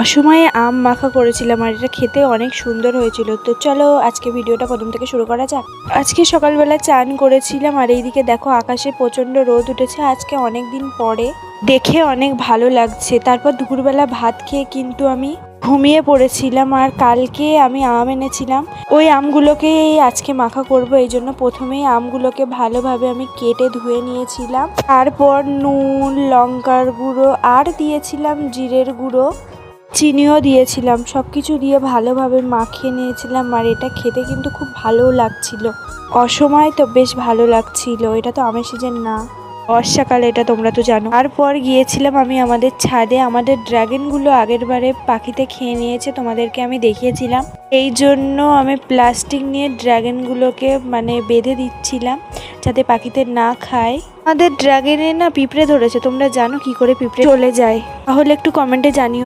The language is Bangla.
অসময়ে আম মাখা করেছিলাম আর এটা খেতে অনেক সুন্দর হয়েছিল। তো চলো আজকে ভিডিওটা প্রথম থেকে শুরু করা যাক। আজকে সকালবেলা চান করেছিলাম আর এইদিকে দেখো আকাশে প্রচন্ড রোদ উঠেছে আজকে অনেক দিন পরে, দেখে অনেক ভালো লাগছে। তারপর দুপুরবেলা ভাত খেয়ে কিন্তু আমি ঘুমিয়ে পড়েছিলাম আর কালকে আমি আম এনেছিলাম, ওই আমগুলোকে আজকে মাখা করব। এই জন্য প্রথমেই আমগুলোকে ভালোভাবে আমি কেটে ধুয়ে নিয়েছিলাম, তারপর নুন, লঙ্কার গুঁড়ো আর দিয়েছিলাম জিরের গুঁড়ো, চিনিও দিয়েছিলাম, সব কিছু দিয়ে ভালোভাবে মাখিয়ে নিয়েছিলাম। আর এটা খেতে কিন্তু খুব ভালোও লাগছিল, অসময় তো বেশ ভালো লাগছিল। এটা তো আমের সিজন না, বর্ষাকালে, এটা তোমরা তো জানো। তারপর গিয়েছিলাম আমি আমাদের ছাদে, আমাদের ড্রাগনগুলো আগের বারে পাখিতে খেয়ে নিয়েছে, তোমাদেরকে আমি দেখিয়েছিলাম। এই জন্য আমি প্লাস্টিক নিয়ে ড্রাগনগুলোকে বেঁধে দিচ্ছিলাম যাতে পাখিতে না খায়। আমাদের ড্রাগনে না পিঁপড়ে ধরেছে, তোমরা জানো কি করে পিঁপড়ে চলে যায়? তাহলে একটু কমেন্টে জানিও।